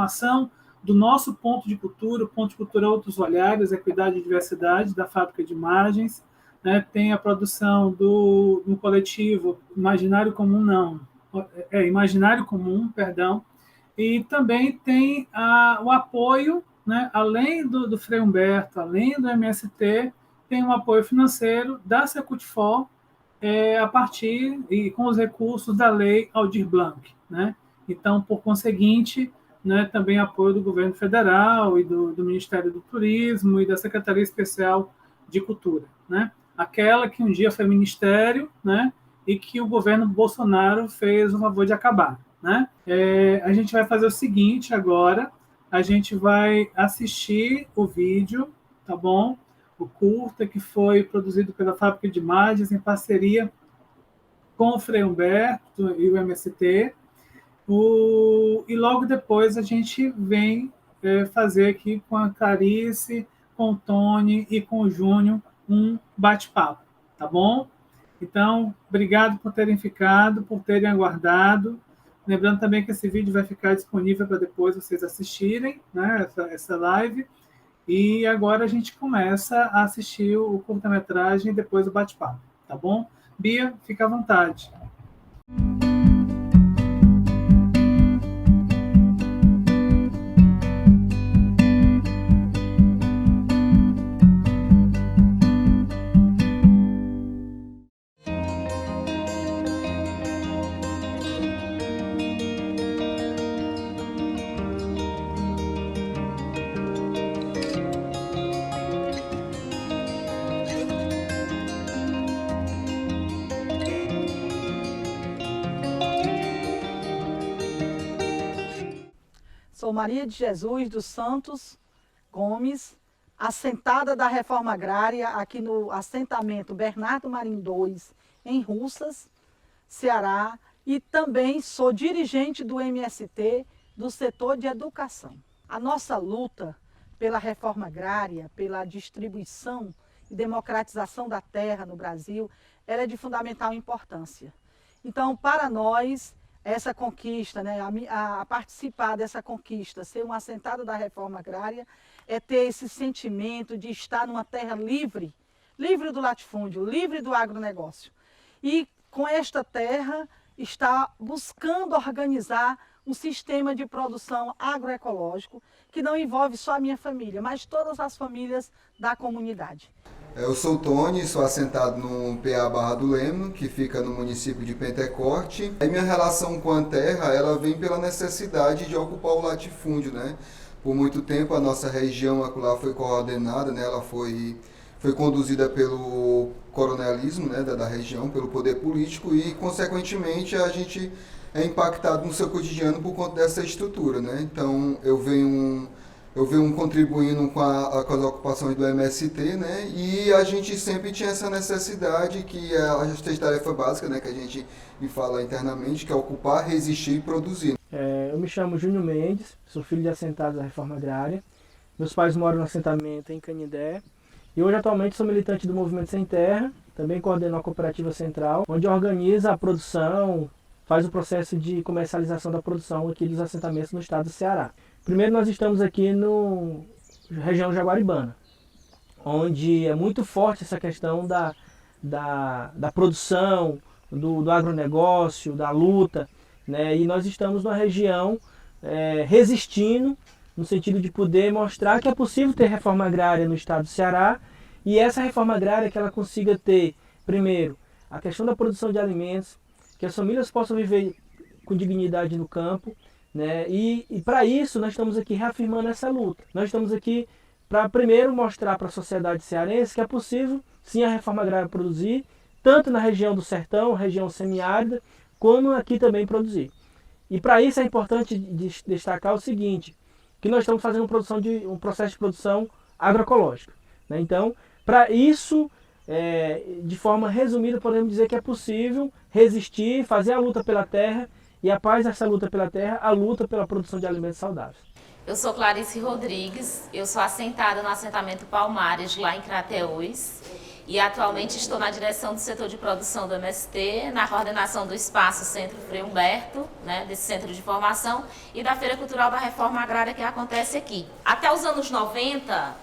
formação do nosso ponto de cultura, o ponto de cultura Outros Olhares, Equidade e Diversidade, da Fábrica de Imagens, né? Tem a produção do coletivo Imaginário Comum, Imaginário Comum, perdão, e também tem o apoio, né? Além do Frei Humberto, além do MST, tem um apoio financeiro da Secutfor, a partir e com os recursos da Lei Aldir Blanc, né? Então, por conseguinte, né, também apoio do governo federal e do Ministério do Turismo e da Secretaria Especial de Cultura, né? Aquela que um dia foi ministério, né, e que o governo Bolsonaro fez o favor de acabar, né? A gente vai fazer o seguinte agora, a gente vai assistir o vídeo, tá bom? O curta que foi produzido pela Fábrica de Imagens em parceria com o Frei Humberto e o MST, e logo depois a gente vem fazer aqui com a Clarice, com o Tony e com o Júnior um bate-papo, tá bom? Então, obrigado por terem ficado, por terem aguardado. Lembrando também que esse vídeo vai ficar disponível para depois vocês assistirem, né, essa live. E agora a gente começa a assistir o curta-metragem e depois o bate-papo, tá bom? Bia, fica à vontade. Sou Maria de Jesus dos Santos Gomes, assentada da Reforma Agrária aqui no assentamento Bernardo Marim II, em Russas, Ceará, e também sou dirigente do MST do setor de educação. A nossa luta pela reforma agrária, pela distribuição e democratização da terra no Brasil, ela é de fundamental importância. Então, para nós, essa conquista, né, a participar dessa conquista, ser um assentado da reforma agrária, é ter esse sentimento de estar numa terra livre, livre do latifúndio, livre do agronegócio. E com esta terra, está buscando organizar um sistema de produção agroecológico que não envolve só a minha família, mas todas as famílias da comunidade. Eu sou o Tony, sou assentado no PA Barra do Lemo, que fica no município de Pentecoste. A minha relação com a terra, ela vem pela necessidade de ocupar o latifúndio, né? Por muito tempo a nossa região acolá foi coordenada, né? Ela foi conduzida pelo coronelismo, né, da região, pelo poder político e, consequentemente, a gente é impactado no seu cotidiano por conta dessa estrutura, né? Então, eu venho contribuindo com as ocupações do MST, né? E a gente sempre tinha essa necessidade que é a tarefa básica, né, que a gente fala internamente, que é ocupar, resistir e produzir. Eu me chamo Júnior Mendes, sou filho de assentados da Reforma Agrária. Meus pais moram no assentamento em Canindé. E hoje, atualmente, sou militante do Movimento Sem Terra, também coordeno a Cooperativa Central, onde organiza a produção, faz o processo de comercialização da produção aqui dos assentamentos no estado do Ceará. Primeiro, nós estamos aqui na região jaguaribana, onde é muito forte essa questão da produção, do agronegócio, da luta, né? E nós estamos numa região resistindo, no sentido de poder mostrar que é possível ter reforma agrária no estado do Ceará, e essa reforma agrária que ela consiga ter, primeiro, a questão da produção de alimentos, que as famílias possam viver com dignidade no campo, né? E para isso nós estamos aqui reafirmando essa luta. Nós estamos aqui para primeiro mostrar para a sociedade cearense que é possível sim a reforma agrária produzir, tanto na região do sertão, região semiárida, como aqui também produzir. E para isso é importante destacar o seguinte, que nós estamos fazendo um processo de produção agroecológica, né? Então, para isso, de forma resumida, podemos dizer que é possível resistir, fazer a luta pela terra, e após essa luta pela terra, a luta pela produção de alimentos saudáveis. Eu sou Clarice Rodrigues, eu sou assentada no assentamento Palmares, lá em Crateús. e atualmente estou na direção do setor de produção do MST, na coordenação do Espaço Centro Frei Humberto, né, desse centro de formação, e da Feira Cultural da Reforma Agrária que acontece aqui. Até os anos 90,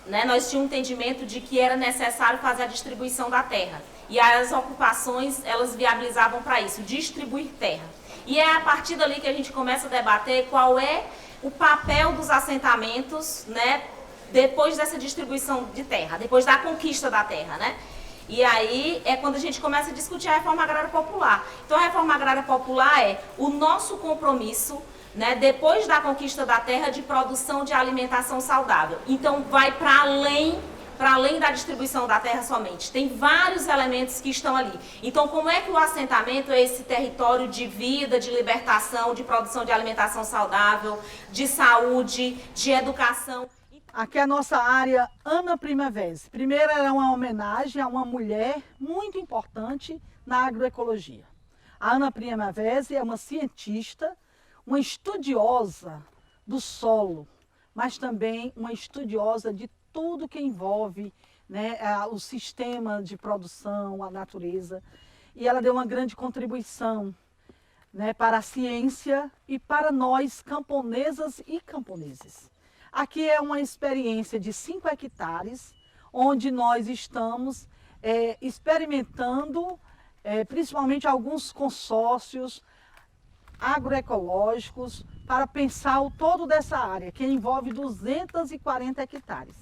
né, nós tínhamos um entendimento de que era necessário fazer a distribuição da terra. E as ocupações, elas viabilizavam para isso, distribuir terra. E é a partir dali que a gente começa a debater qual é o papel dos assentamentos, né, depois dessa distribuição de terra, depois da conquista da terra, né? E aí é quando a gente começa a discutir a reforma agrária popular. Então a reforma agrária popular é o nosso compromisso, né, depois da conquista da terra, de produção de alimentação saudável. Então vai para além da distribuição da terra somente. Tem vários elementos que estão ali. Então como é que o assentamento é esse território de vida, de libertação, de produção de alimentação saudável, de saúde, de educação? Aqui é a nossa área Ana Primavesi. Primeiro, era uma homenagem a uma mulher muito importante na agroecologia. A Ana Primavesi é uma cientista, uma estudiosa do solo, mas também uma estudiosa de tudo que envolve, né, o sistema de produção, a natureza. E ela deu uma grande contribuição, né, para a ciência e para nós, camponesas e camponeses. Aqui é uma experiência de 5 hectares, onde nós estamos experimentando, principalmente alguns consórcios agroecológicos, para pensar o todo dessa área, que envolve 240 hectares.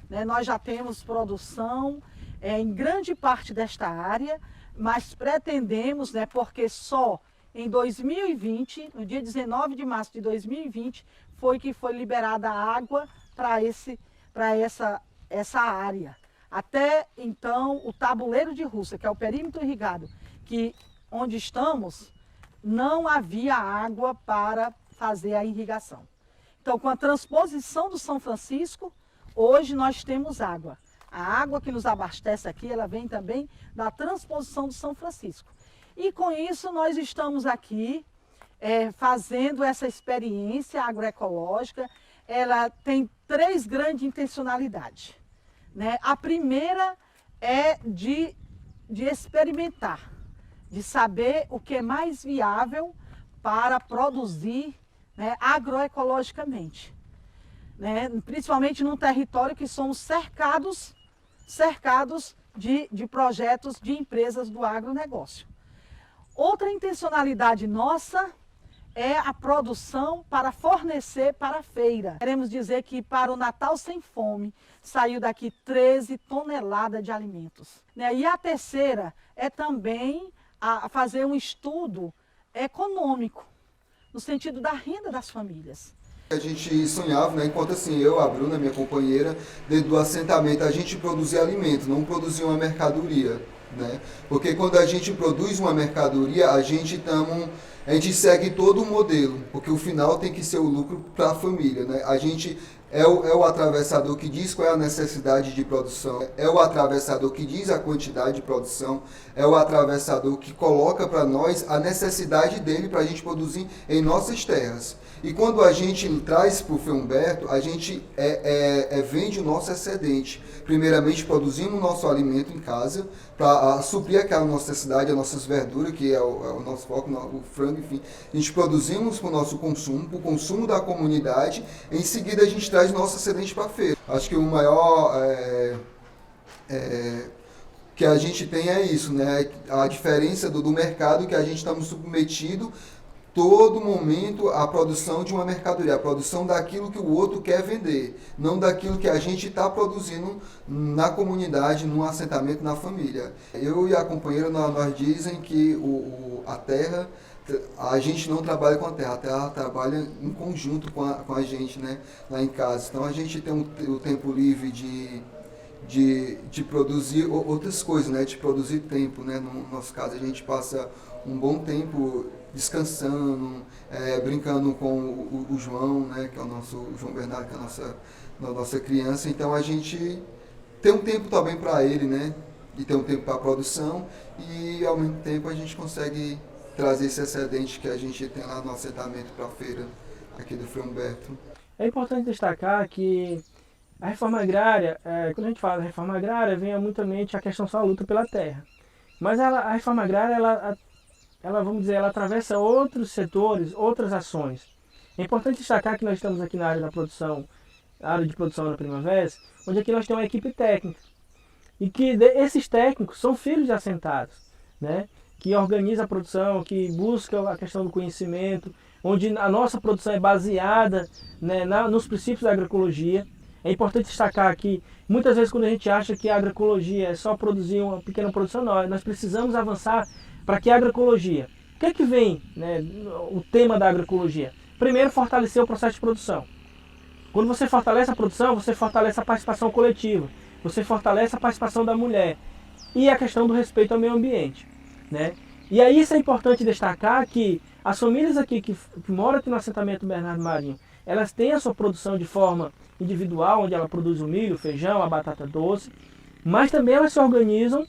Né? Nós já temos produção em grande parte desta área, mas pretendemos, né, porque só em 2020, no dia 19 de março de 2020, foi liberada água para essa área. Até então, o tabuleiro de Russa, que é o perímetro irrigado, onde estamos, não havia água para fazer a irrigação. Então, com a transposição do São Francisco, hoje nós temos água. A água que nos abastece aqui, ela vem também da transposição do São Francisco. E com isso nós estamos aqui fazendo essa experiência agroecológica. Ela tem 3 grandes intencionalidades. Né? A primeira é de experimentar, de saber o que é mais viável para produzir, né, agroecologicamente. Né? Principalmente num território que somos cercados de projetos de empresas do agronegócio. Outra intencionalidade nossa é a produção para fornecer para a feira. Queremos dizer que para o Natal Sem Fome saiu daqui 13 toneladas de alimentos. Né? E a terceira é também fazer um estudo econômico, no sentido da renda das famílias. A gente sonhava, né, enquanto assim, eu, a Bruna, minha companheira, dentro do assentamento, a gente produzia alimento, não produzia uma mercadoria. Né? Porque quando a gente produz uma mercadoria, a gente segue todo o modelo, porque o final tem que ser o lucro para a família. Né? A gente é o atravessador que diz qual é a necessidade de produção, é o atravessador que diz a quantidade de produção, é o atravessador que coloca para nós a necessidade dele para a gente produzir em nossas terras. E quando a gente traz para o Frei Humberto, a gente vende o nosso excedente. Primeiramente, produzindo o nosso alimento em casa, para suprir aquela nossa necessidade, as nossas verduras, que é o nosso foco, o frango, enfim. A gente produzimos para o nosso consumo, para o consumo da comunidade. Em seguida, a gente traz nosso excedente para a feira. Acho que o maior que a gente tem é isso, né? A diferença do mercado, que a gente estamos submetido todo momento a produção de uma mercadoria, a produção daquilo que o outro quer vender, não daquilo que a gente está produzindo na comunidade, no assentamento, na família. Eu e a companheira, nós dizem que a terra, a gente não trabalha com a terra trabalha em conjunto com a gente, né, lá em casa. Então a gente tem o tempo livre de produzir outras coisas, né, de produzir tempo, né. No nosso caso, a gente passa um bom tempo descansando, brincando com o João, né, que é o João Bernardo, que é a nossa criança. Então a gente tem um tempo também para ele, né, e tem um tempo para a produção, e ao mesmo tempo a gente consegue trazer esse excedente que a gente tem lá no assentamento para a feira aqui do Frei Humberto. É importante destacar que A reforma agrária, quando a gente fala da reforma agrária, vem muito à mente a questão só da luta pela terra. Mas a reforma agrária, ela, vamos dizer, ela atravessa outros setores, outras ações. É importante destacar que nós estamos aqui na área da produção, a área de produção da Primavera, onde aqui nós temos uma equipe técnica. E que esses técnicos são filhos de assentados, né? Que organiza a produção, que busca a questão do conhecimento, onde a nossa produção é baseada, né, nos princípios da agroecologia. É importante destacar que muitas vezes quando a gente acha que a agroecologia é só produzir uma pequena produção, nós precisamos avançar para que a agroecologia. O que é que vem, né, o tema da agroecologia? Primeiro, fortalecer o processo de produção. Quando você fortalece a produção, você fortalece a participação coletiva, você fortalece a participação da mulher e a questão do respeito ao meio ambiente, né? E aí isso é importante destacar que as famílias aqui que moram aqui no assentamento Bernardo Marinho, elas têm a sua produção de forma individual, onde ela produz o milho, o feijão, a batata doce, mas também elas se organizam,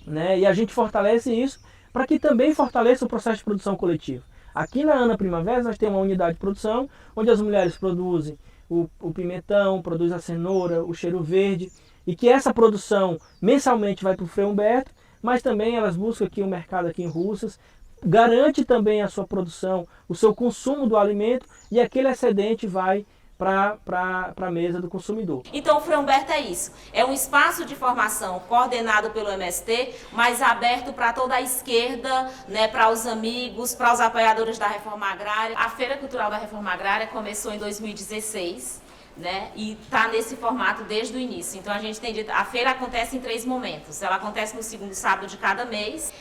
né? E a gente fortalece isso para que também fortaleça o processo de produção coletiva. Aqui na Ana Primavera nós temos uma unidade de produção, onde as mulheres produzem o pimentão, produzem a cenoura, o cheiro verde, e que essa produção mensalmente vai para o Frei Humberto, mas também elas buscam aqui um mercado aqui em Russas, garante também a sua produção, o seu consumo do alimento, e aquele excedente vai para a mesa do consumidor. Então o Frei Humberto é isso, é um espaço de formação coordenado pelo MST, mas aberto para toda a esquerda, né, para os amigos, para os apoiadores da reforma agrária. A Feira Cultural da Reforma Agrária começou em 2016, né, e está nesse formato desde o início. Então a gente tem dito, a feira acontece em 3 momentos, ela acontece no segundo sábado de cada mês.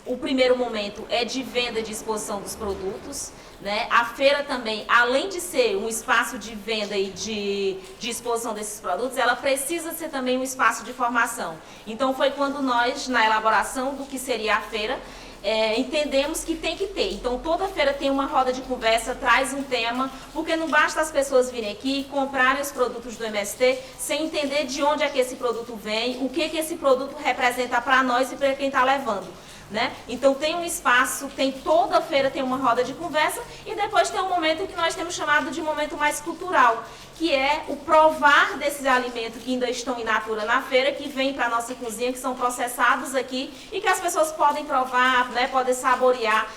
O primeiro momento é de venda e de exposição dos produtos, né? A feira também, além de ser um espaço de venda e de exposição desses produtos, ela precisa ser também um espaço de formação. Então foi quando nós, na elaboração do que seria a feira, entendemos que tem que ter. Então toda feira tem uma roda de conversa, traz um tema, porque não basta as pessoas virem aqui e comprarem os produtos do MST sem entender de onde é que esse produto vem, o que esse produto representa para nós e para quem está levando. Né? Então tem um espaço, toda feira tem uma roda de conversa, e depois tem um momento que nós temos chamado de momento mais cultural, que é o provar desses alimentos que ainda estão in natura na feira, que vêm para a nossa cozinha, que são processados aqui e que as pessoas podem provar, né, podem saborear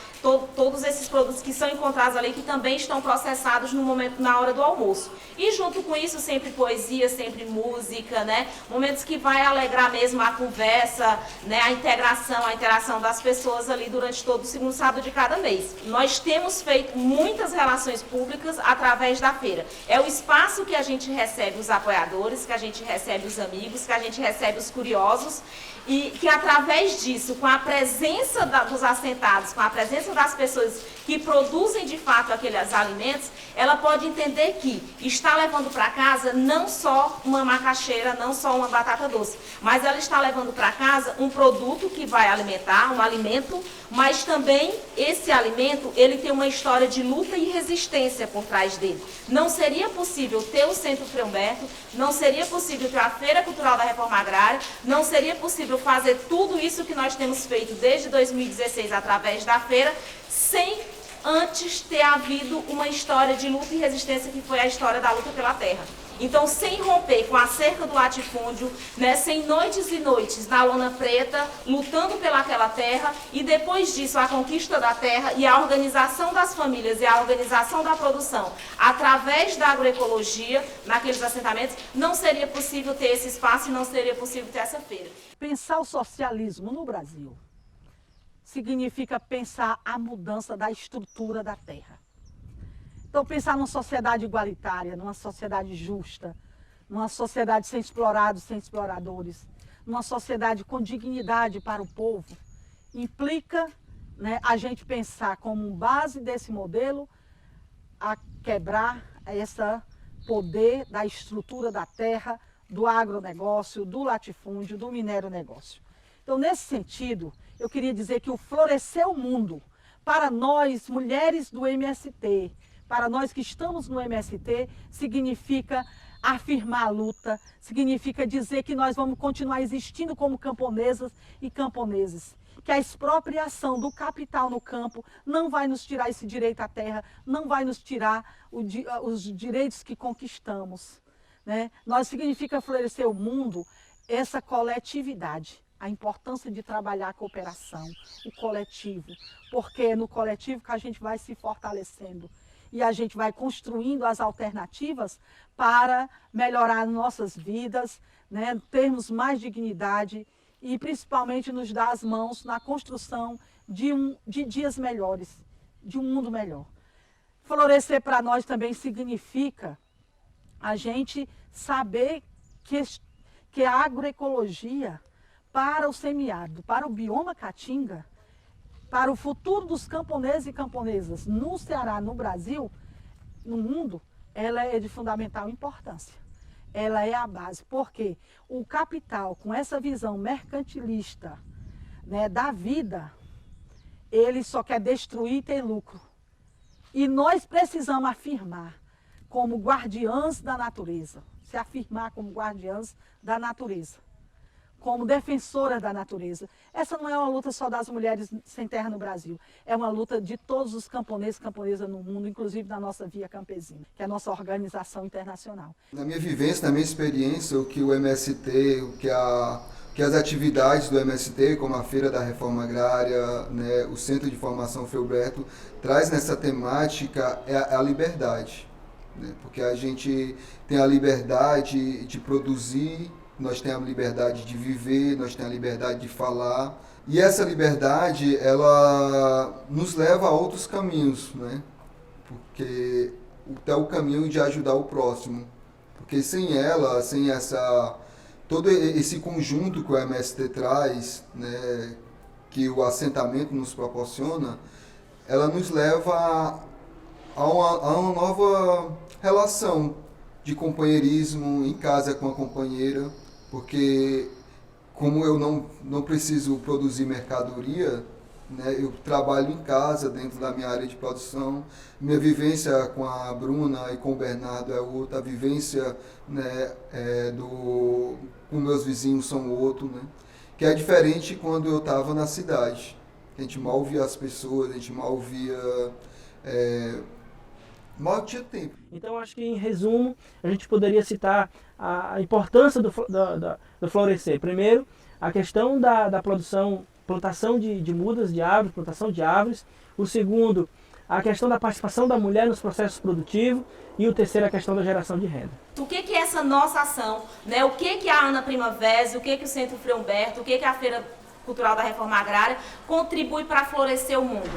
todos esses produtos que são encontrados ali, que também estão processados no momento, na hora do almoço. E junto com isso, sempre poesia, sempre música, né? Momentos que vai alegrar mesmo a conversa, né? A integração, a interação das pessoas ali durante todo o segundo sábado de cada mês. Nós temos feito muitas relações públicas através da feira. É o espaço que a gente recebe os apoiadores, que a gente recebe os amigos, que a gente recebe os curiosos, e que através disso, com a presença dos assentados, com a presença das pessoas que produzem de fato aqueles alimentos, ela pode entender que está levando para casa não só uma macaxeira, não só uma batata doce, mas ela está levando para casa um produto que vai alimentar, um alimento, mas também esse alimento, ele tem uma história de luta e resistência por trás dele. Não seria possível ter o Centro Frei Humberto, não seria possível ter a Feira Cultural da Reforma Agrária, não seria possível fazer tudo isso que nós temos feito desde 2016 através da feira, sem antes ter havido uma história de luta e resistência, que foi a história da luta pela terra. Então, sem romper com a cerca do latifúndio, né, sem noites e noites na lona preta, lutando pelaquela terra, e depois disso a conquista da terra e a organização das famílias e a organização da produção através da agroecologia naqueles assentamentos, não seria possível ter esse espaço e não seria possível ter essa feira. Pensar o socialismo no Brasil significa pensar a mudança da estrutura da terra. Então, pensar numa sociedade igualitária, numa sociedade justa, numa sociedade sem explorados, sem exploradores, numa sociedade com dignidade para o povo, implica, né, a gente pensar como base desse modelo a quebrar esse poder da estrutura da terra, do agronegócio, do latifúndio, do minério negócio. Então, nesse sentido, eu queria dizer que o Florescer o Mundo, para nós, mulheres do MST, para nós que estamos no MST, significa afirmar a luta, significa dizer que nós vamos continuar existindo como camponesas e camponeses, que a expropriação do capital no campo não vai nos tirar esse direito à terra, não vai nos tirar os direitos que conquistamos. né? Nós significa florescer o mundo, essa coletividade, a importância de trabalhar a cooperação, o coletivo, porque é no coletivo que a gente vai se fortalecendo e a gente vai construindo as alternativas para melhorar nossas vidas, né? Termos mais dignidade e principalmente nos dar as mãos na construção de dias melhores, de um mundo melhor. Florescer para nós também significa a gente saber que a agroecologia para o semiárido, para o bioma caatinga, para o futuro dos camponeses e camponesas no Ceará, no Brasil, no mundo, ela é de fundamental importância. Ela é a base, porque o capital, com essa visão mercantilista, né, da vida, ele só quer destruir e ter lucro. E nós precisamos afirmar como guardiãs da natureza, se afirmar como guardiãs da natureza, como defensoras da natureza. Essa não é uma luta só das mulheres sem terra no Brasil, é uma luta de todos os camponeses e camponesas no mundo, inclusive da nossa Via Campesina, que é a nossa organização internacional. Na minha vivência, na minha experiência, o que o MST, que as atividades do MST, como a Feira da Reforma Agrária, né, o Centro de Formação Felberto, traz nessa temática é a liberdade. Né? Porque a gente tem a liberdade de produzir, nós temos a liberdade de viver, nós temos a liberdade de falar. E essa liberdade, ela nos leva a outros caminhos, né? Porque até o caminho de ajudar o próximo. Porque sem ela, sem todo esse conjunto que o MST traz, né, que o assentamento nos proporciona, ela nos leva a uma nova relação de companheirismo em casa com a companheira, porque como eu não preciso produzir mercadoria, né, eu trabalho em casa, dentro da minha área de produção. Minha vivência com a Bruna e com o Bernardo é outra, a vivência, né, com meus vizinhos são outro, né, que é diferente quando eu estava na cidade. A gente mal via as pessoas, a gente mal via... mal tinha tempo. Então, acho que, em resumo, a gente poderia citar a importância do florescer. Primeiro, a questão da plantação de mudas de árvores, plantação de árvores. O segundo, a questão da participação da mulher nos processos produtivos. E o terceiro, a questão da geração de renda. O que é essa nossa ação, né? O que a Ana Primavera, o que o Centro Frei Humberto, o que a Feira Cultural da Reforma Agrária contribui para florescer o mundo?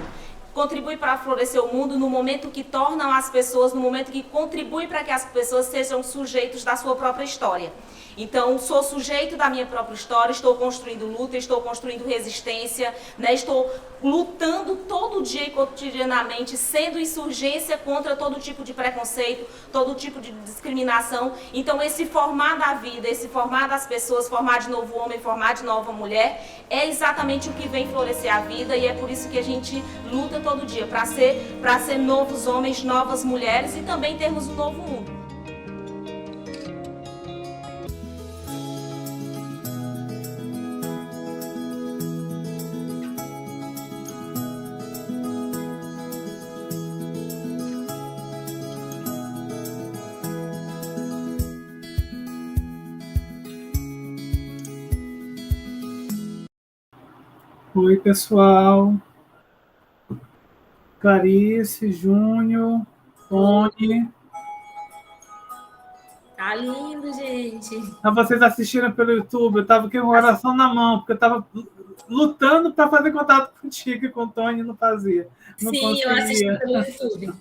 Contribui para florescer o mundo no momento que tornam as pessoas, no momento que contribui para que as pessoas sejam sujeitos da sua própria história. Então, sou sujeito da minha própria história, estou construindo luta, estou construindo resistência, né? Estou lutando todo dia e cotidianamente, sendo insurgência contra todo tipo de preconceito, todo tipo de discriminação. Então, esse formar da vida, esse formar das pessoas, formar de novo homem, formar de nova mulher, é exatamente o que vem florescer a vida, e é por isso que a gente luta todo dia, para ser novos homens, novas mulheres e também termos um novo mundo. Oi, pessoal. Clarice, Júnior, Tony. Tá lindo, gente. Vocês assistiram pelo YouTube, eu estava com o coração na mão, porque eu estava lutando para fazer contato contigo e com o Tony, não fazia. Não Sim, conseguia. eu assisti pelo YouTube.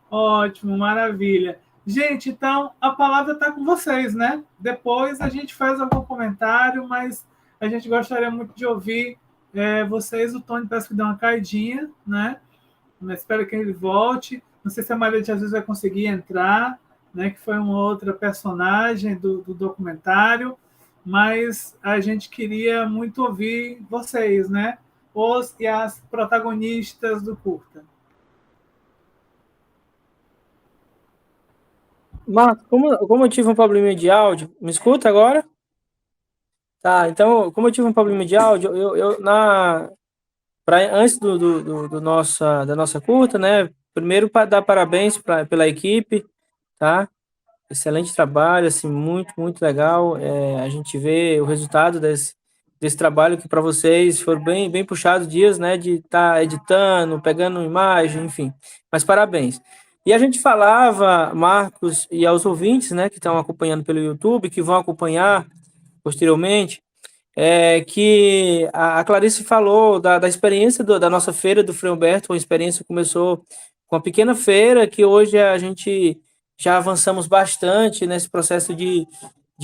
Ótimo, maravilha. Gente, então a palavra está com vocês, né? Depois a gente faz algum comentário, mas a gente gostaria muito de ouvir vocês. O Tony parece que deu uma caidinha, né? Mas espero que ele volte. Não sei se a Maria de Jesus vai conseguir entrar, né? Que foi uma outra personagem do documentário, mas a gente queria muito ouvir vocês, né? Os e as protagonistas do curta. Marco, como eu tive um probleminha de áudio, me escuta agora? Tá, então, como eu tive um problema de áudio, antes da nossa curta, né? Primeiro, para dar parabéns pela equipe, tá? excelente trabalho, assim, muito, muito legal. A gente vê o resultado desse trabalho que para vocês foram bem, bem puxados dias, né, de estar editando, pegando imagem, enfim. Mas parabéns. E a gente falava, Marcos, e aos ouvintes, né, que estão acompanhando pelo YouTube, que vão acompanhar posteriormente, que a Clarice falou da experiência da nossa feira do Frei Humberto, uma experiência que começou com uma pequena feira, que hoje a gente já avançamos bastante nesse processo de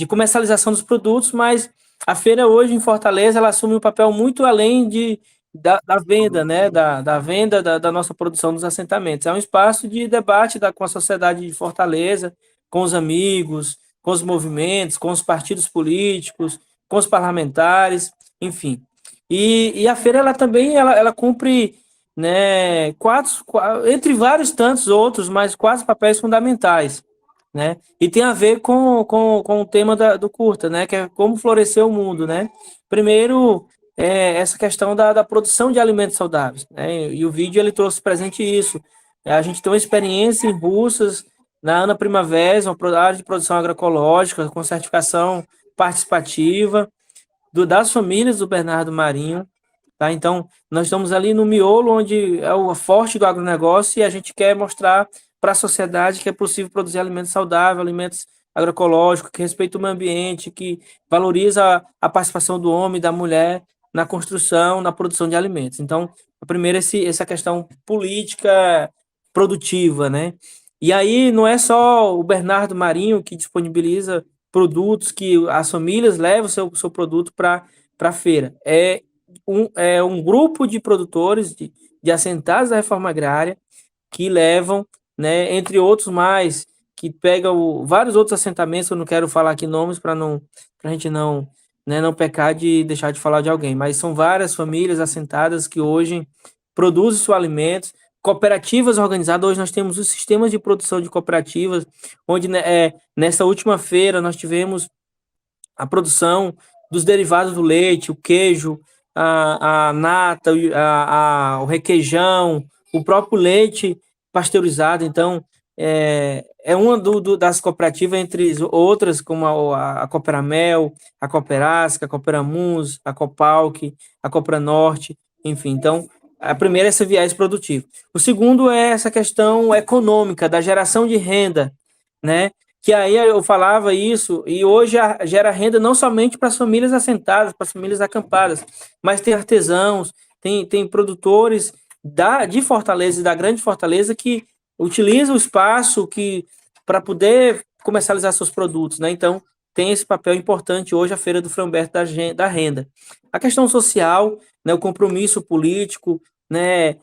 comercialização dos produtos, mas a feira hoje em Fortaleza, ela assume um papel muito além da venda, né, da venda da nossa produção dos assentamentos. É um espaço de debate com a sociedade de Fortaleza, com os amigos, com os movimentos, com os partidos políticos, com os parlamentares, enfim. E a feira ela também ela cumpre, né, entre vários tantos outros, mas quatro papéis fundamentais, né? E tem a ver com o tema do curta, né? Que é como florescer o mundo, né? Primeiro, essa questão da produção de alimentos saudáveis, né? E o vídeo ele trouxe presente isso. A gente tem uma experiência em Russas, na Ana Primavera, uma área de produção agroecológica com certificação participativa das famílias do Bernardo Marinho, tá? Então, nós estamos ali no miolo, onde é o forte do agronegócio, e a gente quer mostrar para a sociedade que é possível produzir alimentos saudáveis, alimentos agroecológicos, que respeitam o meio ambiente, que valoriza a participação do homem e da mulher na construção, na produção de alimentos. Então, a primeira é essa questão política produtiva, né? E aí não é só o Bernardo Marinho que disponibiliza produtos, que as famílias levam o seu produto para a feira. É um grupo de produtores, de assentados da reforma agrária, que levam, né, entre outros mais, que pegam vários outros assentamentos, eu não quero falar aqui nomes para a gente não, né, não pecar de deixar de falar de alguém, mas são várias famílias assentadas que hoje produzem seus alimentos, cooperativas organizadas. Hoje nós temos os sistemas de produção de cooperativas, onde, né, nessa última feira nós tivemos a produção dos derivados do leite, o queijo, a nata, o requeijão, o próprio leite pasteurizado. Então, é uma das cooperativas, entre outras, como a Cooperamel, a Cooperasca, a Cooperamuns, a Copalc, a Cooperanorte, enfim. Então, a primeira é esse viés produtivo. O segundo é essa questão econômica, da geração de renda, né? Que aí eu falava isso, e hoje gera renda não somente para as famílias assentadas, para as famílias acampadas, mas tem artesãos, tem produtores de Fortaleza e da Grande Fortaleza que utilizam o espaço para poder comercializar seus produtos, né? Então, tem esse papel importante hoje a Feira do Frei Humberto da renda. A questão social, né, o compromisso político, né?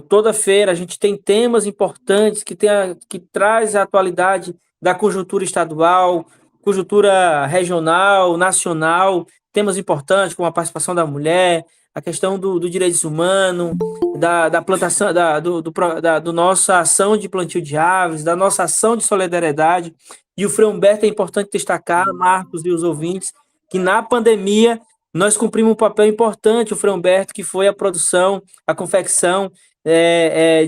Toda feira a gente tem temas importantes que traz a atualidade da conjuntura estadual, conjuntura regional, nacional, temas importantes como a participação da mulher, a questão do direitos humanos, da plantação, da nossa ação de plantio de árvores, da nossa ação de solidariedade. E o Frei Humberto é importante destacar, Marcos e os ouvintes, que na pandemia nós cumprimos um papel importante, o Frei Humberto, que foi a produção, a confecção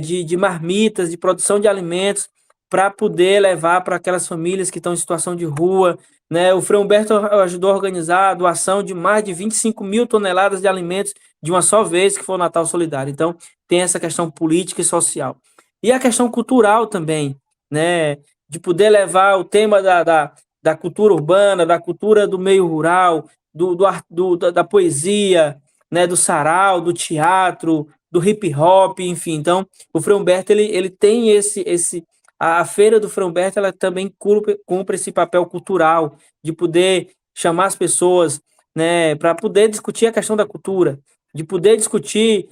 de marmitas, de produção de alimentos, para poder levar para aquelas famílias que estão em situação de rua, né? O Frei Humberto ajudou a organizar a doação de mais de 25 mil toneladas de alimentos de uma só vez, que foi o Natal Solidário. Então, tem essa questão política e social. E a questão cultural também, né? De poder levar o tema da cultura urbana, da cultura do meio rural, da poesia, né? Do sarau, do teatro, do hip hop, enfim. Então, o Frei Humberto ele tem a Feira do Frei Humberto ela também cumpre esse papel cultural de poder chamar as pessoas, né, para poder discutir a questão da cultura, de poder discutir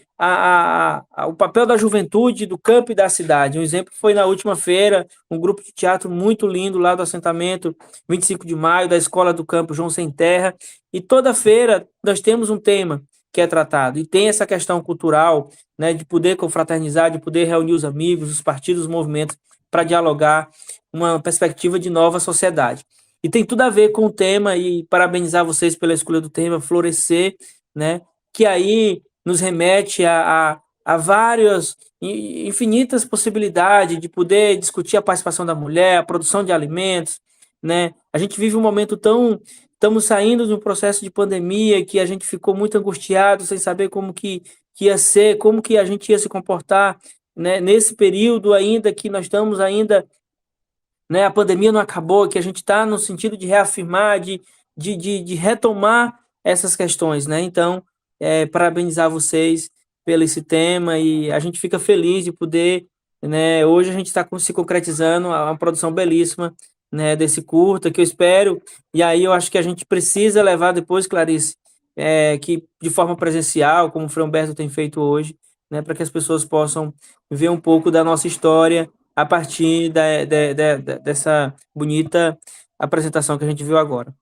o papel da juventude, do campo e da cidade. Um exemplo foi na última feira, um grupo de teatro muito lindo lá do assentamento 25 de maio, da Escola do Campo João Sem Terra, e toda feira nós temos um tema que é tratado, e tem essa questão cultural, né, de poder confraternizar, de poder reunir os amigos, os partidos, os movimentos, para dialogar uma perspectiva de nova sociedade. E tem tudo a ver com o tema, e parabenizar vocês pela escolha do tema, florescer, né? Que aí nos remete a várias, infinitas possibilidades de poder discutir a participação da mulher, a produção de alimentos, né? A gente vive um momento estamos saindo de um processo de pandemia que a gente ficou muito angustiado, sem saber que ia ser, como que a gente ia se comportar, né? Nesse período ainda que nós estamos ainda, né? A pandemia não acabou, que a gente está no sentido de reafirmar, de retomar essas questões, né? Então, parabenizar vocês pelo esse tema e a gente fica feliz de poder, né? Hoje a gente está se concretizando uma produção belíssima, né? Desse curta que eu espero, e aí eu acho que a gente precisa levar depois, Clarice, que de forma presencial, como o Frei Humberto tem feito hoje, né? Para que as pessoas possam ver um pouco da nossa história a partir dessa bonita apresentação que a gente viu agora.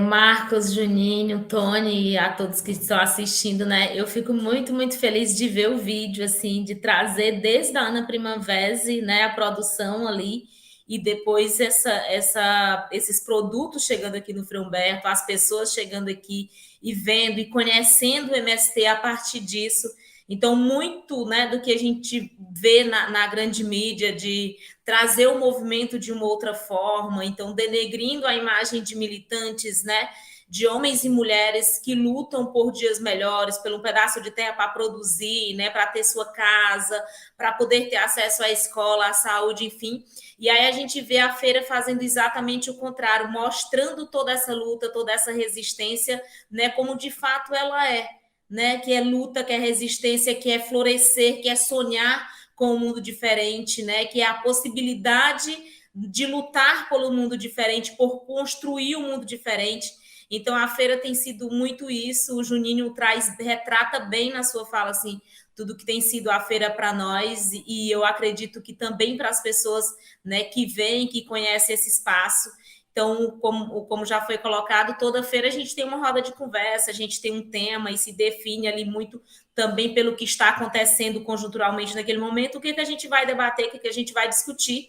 Marcos, Juninho, Tony e a todos que estão assistindo, né? Eu fico muito, muito feliz de ver o vídeo, assim, de trazer desde a Ana Primavesi, né, a produção ali, e depois esses produtos chegando aqui no Frei Humberto, as pessoas chegando aqui e vendo e conhecendo o MST a partir disso. Então, muito, né, do que a gente vê na grande mídia de trazer o movimento de uma outra forma, então denegrindo a imagem de militantes, né, de homens e mulheres que lutam por dias melhores, pelo um pedaço de terra para produzir, né, para ter sua casa, para poder ter acesso à escola, à saúde, enfim. E aí a gente vê a feira fazendo exatamente o contrário, mostrando toda essa luta, toda essa resistência, né, como de fato ela é, né, que é luta, que é resistência, que é florescer, que é sonhar com um mundo diferente, né? Que é a possibilidade de lutar pelo mundo diferente, por construir um mundo diferente. Então a feira tem sido muito isso. O Juninho retrata bem na sua fala assim tudo que tem sido a feira para nós e eu acredito que também para as pessoas, né, que vêm, que conhecem esse espaço. Então, como já foi colocado, toda feira a gente tem uma roda de conversa, a gente tem um tema e se define ali muito também pelo que está acontecendo conjunturalmente naquele momento, o que a gente vai debater, o que a gente vai discutir.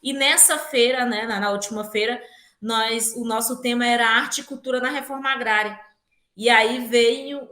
E nessa feira, né, na última feira, o nosso tema era arte e cultura na reforma agrária. E aí veio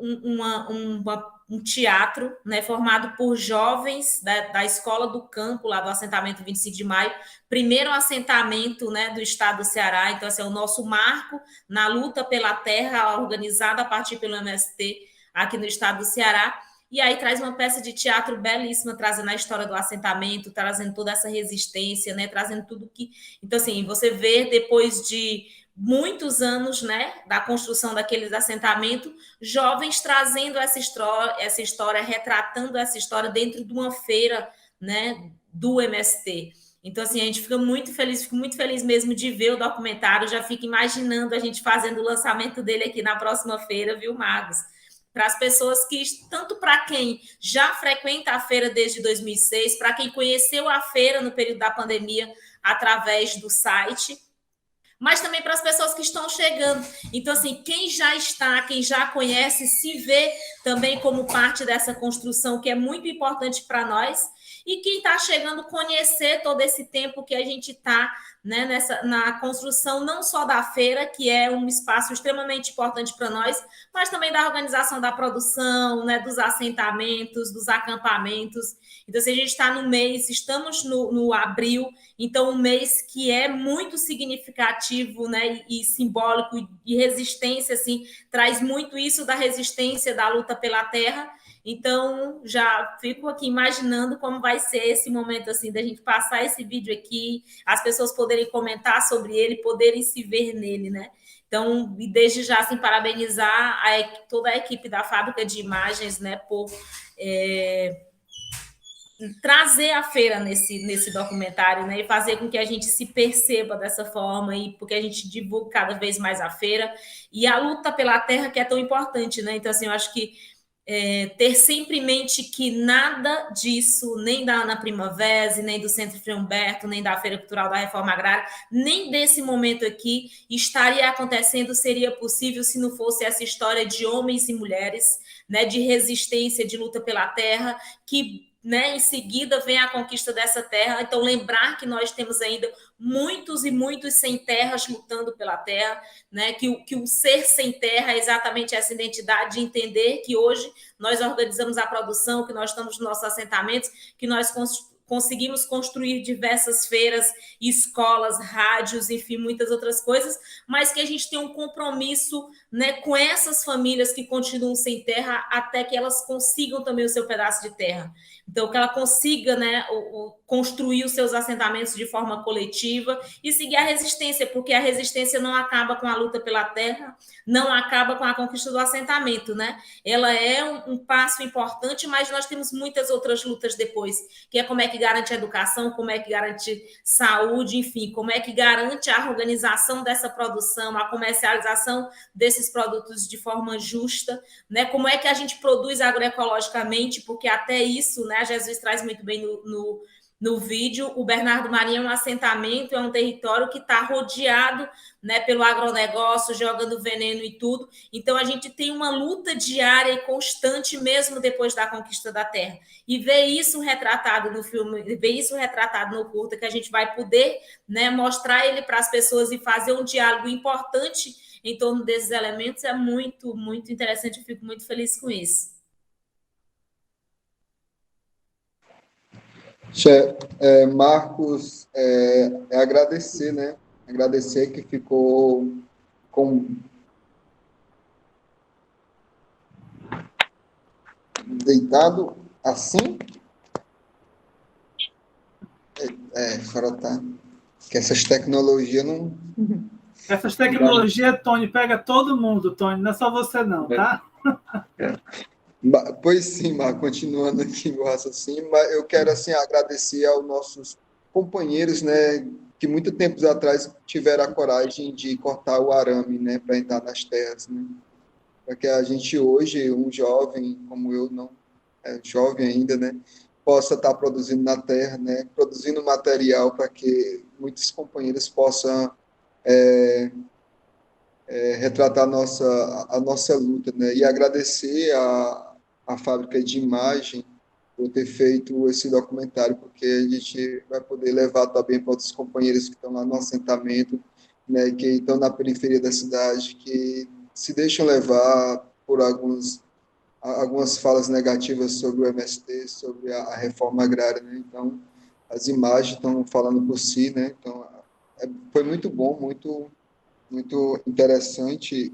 um teatro, né, formado por jovens da Escola do Campo, lá do assentamento 25 de Maio, primeiro assentamento, né, do estado do Ceará. Então, assim, é o nosso marco na luta pela terra, organizada a partir pelo MST aqui no estado do Ceará. E aí traz uma peça de teatro belíssima, trazendo a história do assentamento, trazendo toda essa resistência, né, trazendo tudo que... Então, assim, você vê depois de muitos anos, né, da construção daqueles assentamentos, jovens trazendo essa história, retratando essa história dentro de uma feira, né, do MST. Então, assim, a gente fica muito feliz, fico muito feliz mesmo de ver o documentário, já fico imaginando a gente fazendo o lançamento dele aqui na próxima feira, viu, Magos? Para as pessoas que, tanto para quem já frequenta a feira desde 2006, para quem conheceu a feira no período da pandemia através do site, mas também para as pessoas que estão chegando. Então, assim, quem já está, quem já conhece, se vê também como parte dessa construção que é muito importante para nós, e quem está chegando conhecer todo esse tempo que a gente está, né, na construção não só da feira, que é um espaço extremamente importante para nós, mas também da organização da produção, né, dos assentamentos, dos acampamentos. Então, se a gente está no mês, estamos no abril, então um mês que é muito significativo, né, e simbólico, e resistência, assim, traz muito isso da resistência, da luta pela terra. Então, já fico aqui imaginando como vai ser esse momento, assim, da gente passar esse vídeo aqui, as pessoas poderem comentar sobre ele, poderem se ver nele, né? Então, e desde já, assim, parabenizar toda a equipe da Fábrica de Imagens, né, por trazer a feira nesse documentário, né, e fazer com que a gente se perceba dessa forma, e porque a gente divulgue cada vez mais a feira e a luta pela terra, que é tão importante, né? Então, assim, eu acho que ter sempre em mente que nada disso, nem da Ana Primavesi, nem do Centro Frei Humberto, nem da Feira Cultural da Reforma Agrária, nem desse momento aqui estaria acontecendo, seria possível se não fosse essa história de homens e mulheres, né, de resistência, de luta pela terra, que né, em seguida vem a conquista dessa terra. Então, lembrar que nós temos ainda muitos e muitos sem terras lutando pela terra, né, que o ser sem terra é exatamente essa identidade de entender que hoje nós organizamos a produção, que nós estamos nos nossos assentamentos, que nós conseguimos construir diversas feiras, escolas, rádios, enfim, muitas outras coisas, mas que a gente tem um compromisso, né, com essas famílias que continuam sem terra até que elas consigam também o seu pedaço de terra. Então, que ela consiga, né, construir os seus assentamentos de forma coletiva e seguir a resistência, porque a resistência não acaba com a luta pela terra, não acaba com a conquista do assentamento, né? Ela é um passo importante, mas nós temos muitas outras lutas depois, que é como é que garante a educação, como é que garante saúde, enfim, como é que garante a organização dessa produção, a comercialização desses produtos de forma justa, né? Como é que a gente produz agroecologicamente, porque até isso, né, a Jesus traz muito bem no vídeo, o Bernardo Marinho é um assentamento, é um território que está rodeado, né, pelo agronegócio, jogando veneno e tudo. Então, a gente tem uma luta diária e constante, mesmo depois da conquista da terra. E ver isso retratado no filme, ver isso retratado no curta, que a gente vai poder, né, mostrar ele para as pessoas e fazer um diálogo importante em torno desses elementos, é muito, muito interessante. Eu fico muito feliz com isso. Marcos, agradecer, né? Agradecer que ficou deitado assim. Fora tá. Que essas tecnologias não. Essas tecnologias, Tony, pega todo mundo, Tony, não é só você não, tá? Pois sim, Marco, continuando aqui o raciocínio, mas eu quero assim, agradecer aos nossos companheiros, né, que muito tempos atrás tiveram a coragem de cortar o arame, né, para entrar nas terras, né, para que a gente hoje, um jovem como eu, não é jovem ainda, né, possa estar produzindo na terra, né, produzindo material para que muitos companheiros possam retratar a nossa luta, né, e agradecer a fábrica de imagem por ter feito esse documentário, porque a gente vai poder levar também para outros companheiros que estão lá no assentamento, né, que estão na periferia da cidade, que se deixam levar por algumas falas negativas sobre o MST, sobre a reforma agrária, né? Então, as imagens estão falando por si, né? Então, foi muito bom, muito interessante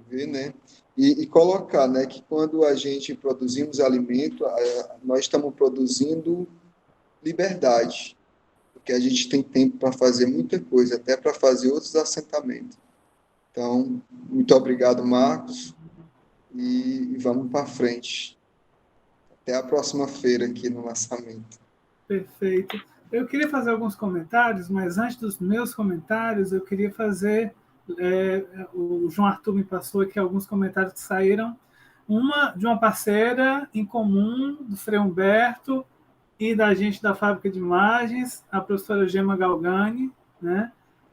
ver, né? E colocar, né, que quando a gente produzimos alimento, nós estamos produzindo liberdade, porque a gente tem tempo para fazer muita coisa, até para fazer outros assentamentos. Então, muito obrigado, Marcos, e vamos para frente. Até a próxima feira aqui no lançamento. Perfeito. Eu queria fazer alguns comentários, mas antes dos meus comentários, eu queria fazer... o João Arthur me passou aqui alguns comentários que saíram. Uma de uma parceira em comum, do Frei Humberto, e da gente da Fábrica de Imagens, a professora Gemma Galgani, né?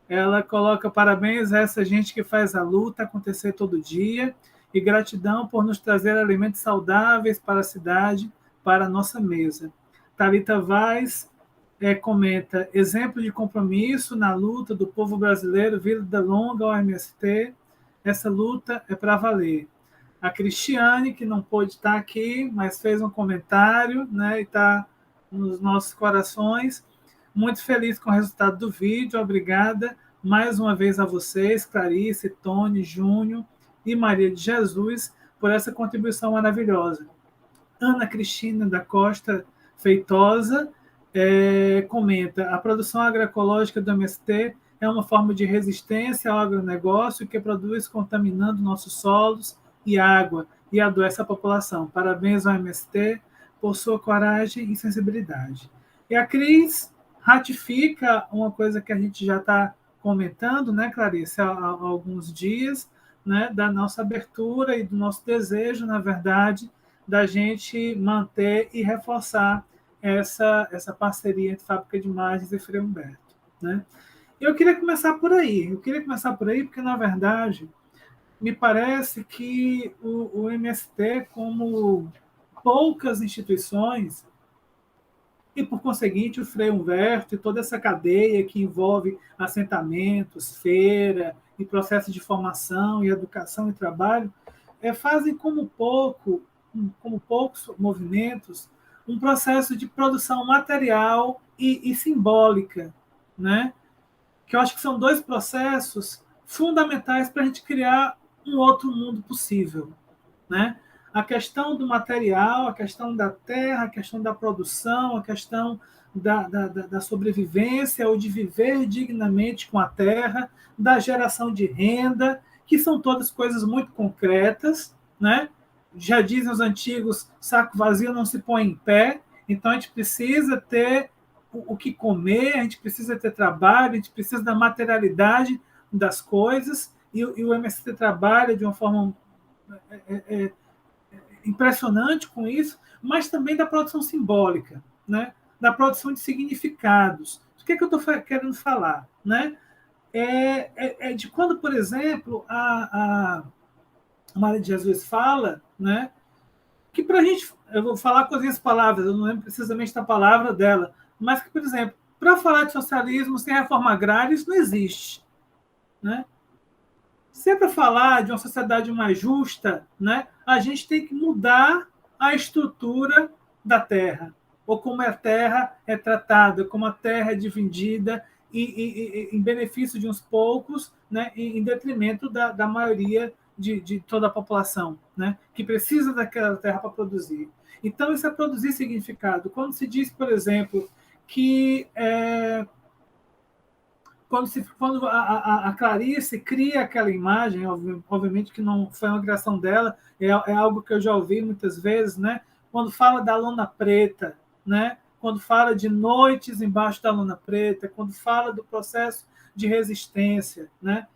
Ela coloca parabéns a essa gente que faz a luta acontecer todo dia e gratidão por nos trazer alimentos saudáveis para a cidade, para a nossa mesa. Thalita Vaz comenta, exemplo de compromisso na luta do povo brasileiro, vida longa ao MST, essa luta é para valer. A Cristiane, que não pôde estar aqui, mas fez um comentário, né, e está nos nossos corações, muito feliz com o resultado do vídeo, obrigada mais uma vez a vocês, Clarice, Tony, Júnior e Maria de Jesus, por essa contribuição maravilhosa. Ana Cristina da Costa Feitosa, comenta, a produção agroecológica do MST é uma forma de resistência ao agronegócio que produz contaminando nossos solos e água e adoece a população. Parabéns ao MST por sua coragem e sensibilidade. E a Cris ratifica uma coisa que a gente já está comentando, né, Clarice, há alguns dias, né, da nossa abertura e do nosso desejo, na verdade, da gente manter e reforçar essa parceria entre Fábrica de Imagens e Frei Humberto, né? Eu queria começar por aí. Porque, na verdade, me parece que o MST, como poucas instituições, e, por conseguinte, o Frei Humberto e toda essa cadeia que envolve assentamentos, feira e processo de formação e educação e trabalho, fazem como poucos movimentos, um processo de produção material e simbólica, né? Que eu acho que são dois processos fundamentais para a gente criar um outro mundo possível, né? A questão do material, a questão da terra, a questão da produção, a questão da sobrevivência ou de viver dignamente com a terra, da geração de renda, que são todas coisas muito concretas, né? Já dizem os antigos, saco vazio não se põe em pé, então a gente precisa ter o que comer, a gente precisa ter trabalho, a gente precisa da materialidade das coisas, e o MST trabalha de uma forma impressionante com isso, mas também da produção simbólica, né? Da produção de significados. O que é que eu estou querendo falar? Né? De quando, por exemplo, a Maria de Jesus fala, né, que para a gente, eu vou falar com as minhas palavras, eu não lembro precisamente da palavra dela, mas que, por exemplo, para falar de socialismo sem reforma agrária, isso não existe. Né? Se é para falar de uma sociedade mais justa, né, a gente tem que mudar a estrutura da terra, ou como a terra é tratada, como a terra é dividida em benefício de uns poucos, né, em detrimento da maioria de toda a população, né, que precisa daquela terra para produzir. Então, isso é produzir significado. Quando se diz, por exemplo, que quando a Clarice cria aquela imagem, obviamente que não foi uma criação dela, é algo que eu já ouvi muitas vezes, né? Quando fala da lona preta, né? Quando fala de noites embaixo da lona preta, quando fala do processo de resistência, né?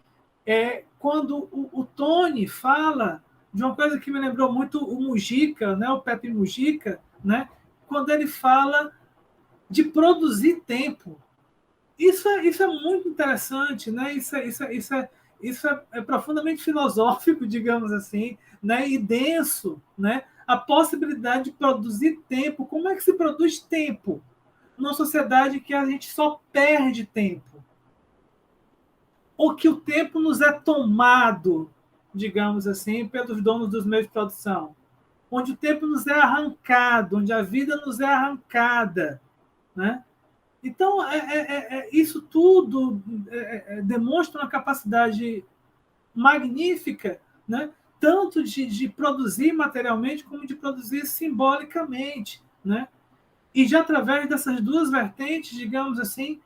Quando o Tony fala de uma coisa que me lembrou muito o Mujica, né? O Pepe Mujica, né? Quando ele fala de produzir tempo. Isso é muito interessante, né? Isso é profundamente filosófico, digamos assim, né? E denso, né? A possibilidade de produzir tempo. Como é que se produz tempo numa sociedade que a gente só perde tempo? Ou que o tempo nos é tomado, digamos assim, pelos donos dos meios de produção? Onde o tempo nos é arrancado, onde a vida nos é arrancada, né? Então, isso tudo demonstra uma capacidade magnífica, né? Tanto de produzir materialmente como de produzir simbolicamente. Né? E de, através dessas duas vertentes, digamos assim,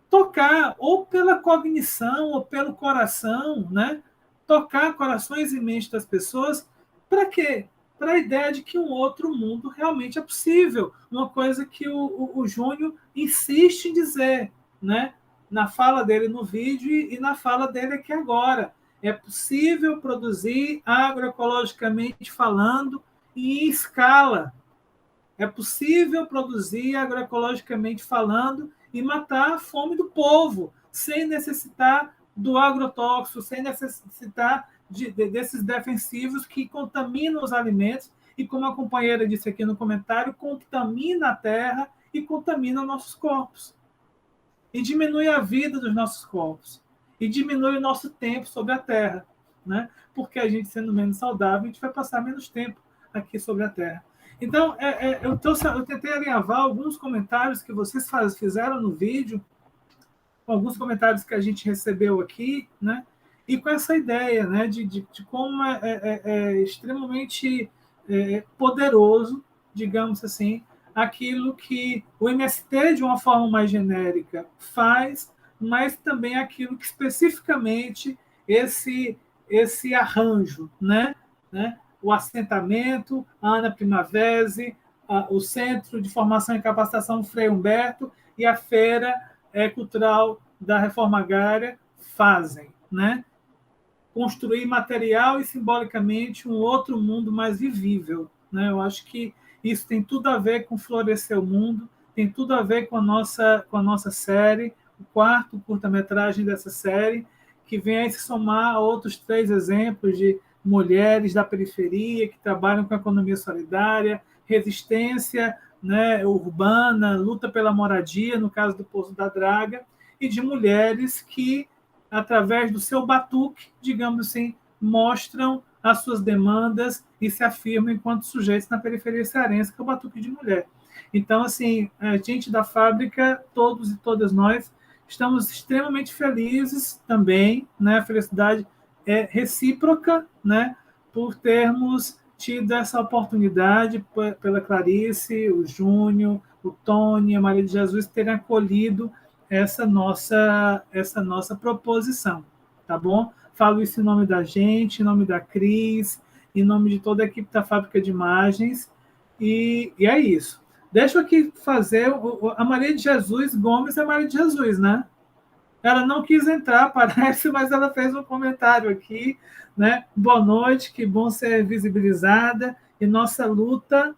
tocar ou pela cognição ou pelo coração, né? Tocar corações e mentes das pessoas. Para quê? Para a ideia de que um outro mundo realmente é possível. Uma coisa que o Júnior insiste em dizer, né? Na fala dele no vídeo e na fala dele aqui agora. É possível produzir agroecologicamente falando e em escala. É possível produzir agroecologicamente falando e matar a fome do povo, sem necessitar do agrotóxico, sem necessitar desses defensivos que contaminam os alimentos e, como a companheira disse aqui no comentário, contamina a terra e contamina nossos corpos. E diminui a vida dos nossos corpos. E diminui o nosso tempo sobre a terra. Né? Porque a gente, sendo menos saudável, a gente vai passar menos tempo aqui sobre a terra. Então, eu tentei alinhavar alguns comentários que vocês fizeram no vídeo, alguns comentários que a gente recebeu aqui, né? E com essa ideia, né, de como é extremamente poderoso, digamos assim, aquilo que o MST, de uma forma mais genérica, faz, mas também aquilo que especificamente esse arranjo, né? O assentamento, a Ana Primavera, o Centro de Formação e Capacitação Frei Humberto e a Feira Cultural da Reforma Agrária fazem, né? Construir material e simbolicamente um outro mundo mais vivível, né? Eu acho que isso tem tudo a ver com Florescer o Mundo, tem tudo a ver com a nossa série, o quarto curta-metragem dessa série, que vem a se somar a outros 3 exemplos de mulheres da periferia que trabalham com a economia solidária, resistência né, urbana, luta pela moradia, no caso do Pouso da Draga, e de mulheres que, através do seu batuque, digamos assim, mostram as suas demandas e se afirmam enquanto sujeitos na periferia cearense, que é o batuque de mulher. Então, assim, a gente da fábrica, todos e todas nós, estamos extremamente felizes também, né? A felicidade é recíproca, né? Por termos tido essa oportunidade pela Clarice, o Júnior, o Tony, a Maria de Jesus terem acolhido essa nossa proposição, tá bom? Falo isso em nome da gente, em nome da Cris, em nome de toda a equipe da Fábrica de Imagens, e é isso. Deixa eu aqui fazer a Maria de Jesus Gomes, é a Maria de Jesus, né? Ela não quis entrar, parece, mas ela fez um comentário aqui, né? Boa noite, que bom ser visibilizada e nossa luta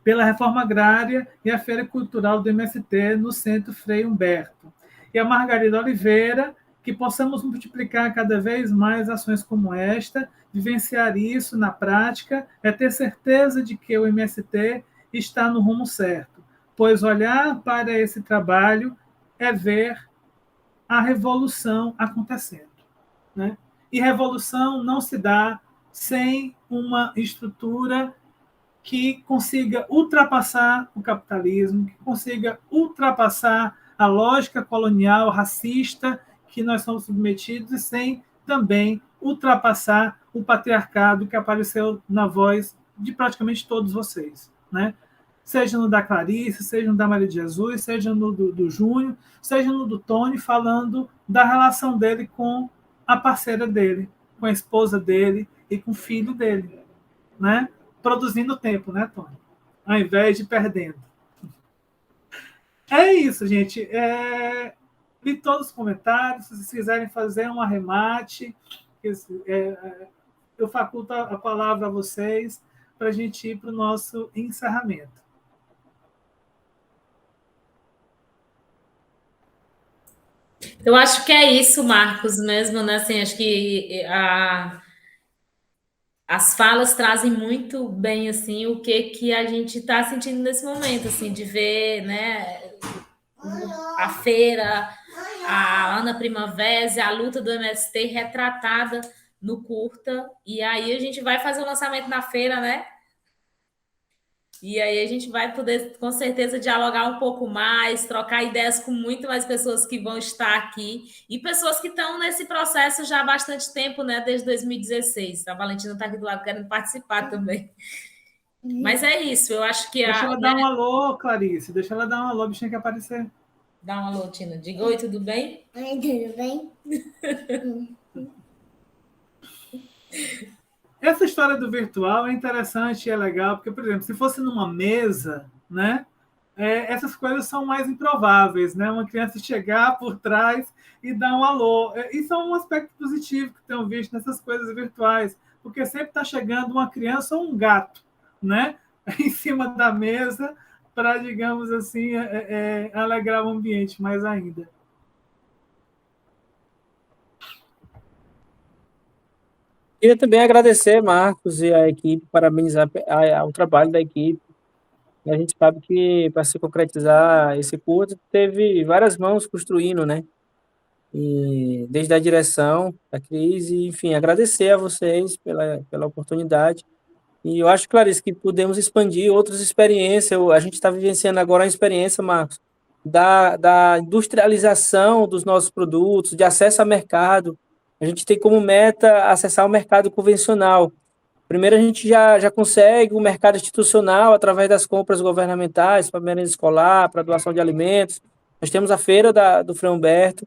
pela reforma agrária e a Feira Cultural do MST no Centro Frei Humberto. E a Margarida Oliveira, que possamos multiplicar cada vez mais ações como esta, vivenciar isso na prática, é ter certeza de que o MST está no rumo certo, pois olhar para esse trabalho é ver a revolução acontecendo, né? E revolução não se dá sem uma estrutura que consiga ultrapassar o capitalismo, que consiga ultrapassar a lógica colonial, racista que nós somos submetidos, e sem também ultrapassar o patriarcado que apareceu na voz de praticamente todos vocês, né? Seja no da Clarice, seja no da Maria de Jesus, seja no do Júnior, seja no do Tony, falando da relação dele com a parceira dele, com a esposa dele e com o filho dele, né? Produzindo tempo, né, Tony? Ao invés de perdendo. É isso, gente. Li todos os comentários. Se vocês quiserem fazer um arremate, eu faculto a palavra a vocês para a gente ir para o nosso encerramento. Eu acho que é isso, Marcos, mesmo, né? Assim, acho que as falas trazem muito bem, assim, o que a gente está sentindo nesse momento, assim, de ver, né, a feira, a Ana Primavera, a luta do MST retratada no curta, e aí a gente vai fazer o lançamento na feira, né? E aí a gente vai poder, com certeza, dialogar um pouco mais, trocar ideias com muito mais pessoas que vão estar aqui e pessoas que estão nesse processo já há bastante tempo, né? Desde 2016. A Valentina está aqui do lado querendo participar também. Mas é isso, eu acho que Deixa ela dar um alô, Clarice. Deixa ela dar um alô, bichinha que aparecer. Dá um alô, Tina. Diga oi, tudo bem? Oi, tudo bem? Essa história do virtual é interessante e é legal, porque, por exemplo, se fosse numa mesa, né, essas coisas são mais improváveis, né? Uma criança chegar por trás e dar um alô. Isso é um aspecto positivo que tenho visto nessas coisas virtuais, porque sempre está chegando uma criança ou um gato, né, em cima da mesa para, digamos assim, alegrar o ambiente mais ainda. Queria também agradecer, Marcos, e a equipe, parabenizar o trabalho da equipe. A gente sabe que para se concretizar esse curso, teve várias mãos construindo, né? E desde a direção, a crise, enfim, agradecer a vocês pela oportunidade. E eu acho, Clarice, que podemos expandir outras experiências. A gente está vivenciando agora a experiência, Marcos, da industrialização dos nossos produtos, de acesso ao mercado. A gente tem como meta acessar o mercado convencional. Primeiro, a gente já consegue o mercado institucional através das compras governamentais, para merenda escolar, para doação de alimentos. Nós temos a feira do Frei Humberto,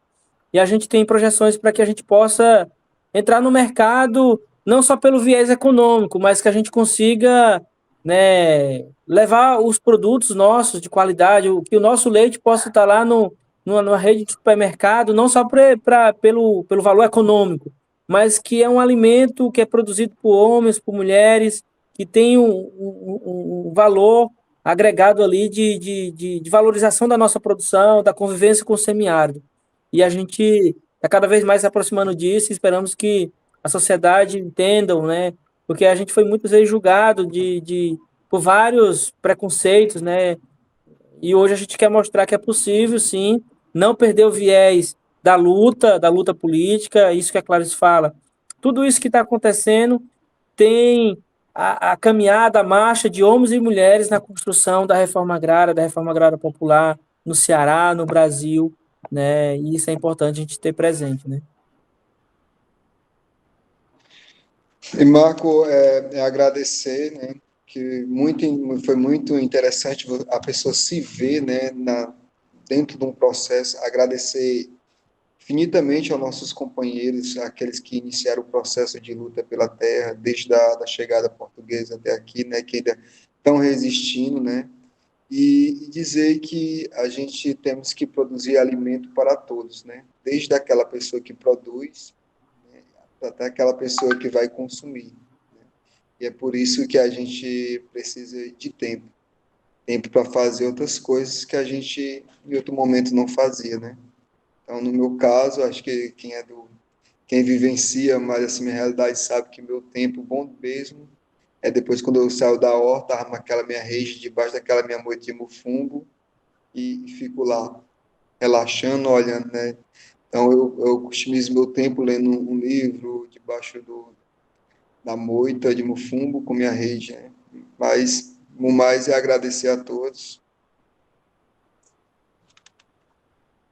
e a gente tem projeções para que a gente possa entrar no mercado não só pelo viés econômico, mas que a gente consiga, né, levar os produtos nossos de qualidade, que o nosso leite possa estar lá numa rede de supermercado, não só pelo valor econômico, mas que é um alimento que é produzido por homens, por mulheres, que tem um valor agregado ali de valorização da nossa produção, da convivência com o semiárido. E a gente está cada vez mais se aproximando disso e esperamos que a sociedade entenda, né? Porque a gente foi muitas vezes julgado de por vários preconceitos, né? E hoje a gente quer mostrar que é possível, sim, não perder o viés da luta política, isso que a Clarice fala. Tudo isso que está acontecendo tem a caminhada, a marcha de homens e mulheres na construção da reforma agrária popular, no Ceará, no Brasil, né? E isso é importante a gente ter presente, né? E Marco, agradecer, né, que foi muito interessante a pessoa se ver, né, dentro de um processo, agradecer infinitamente aos nossos companheiros, aqueles que iniciaram o processo de luta pela terra, desde da chegada portuguesa até aqui, né, que ainda estão resistindo, né, e dizer que a gente temos que produzir alimento para todos, né, desde aquela pessoa que produz, né, até aquela pessoa que vai consumir. E é por isso que a gente precisa de tempo. Tempo para fazer outras coisas que a gente, em outro momento, não fazia, né? Então, no meu caso, acho que quem vivencia mais essa minha realidade sabe que meu tempo bom mesmo é depois quando eu saio da horta, armo aquela minha rede debaixo daquela minha moita de mufumbo e fico lá, relaxando, olhando, né? Então, eu customizo meu tempo lendo um livro debaixo da moita de mufumbo com minha rede, né? Mas o mais é agradecer a todos.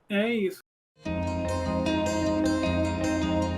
É isso.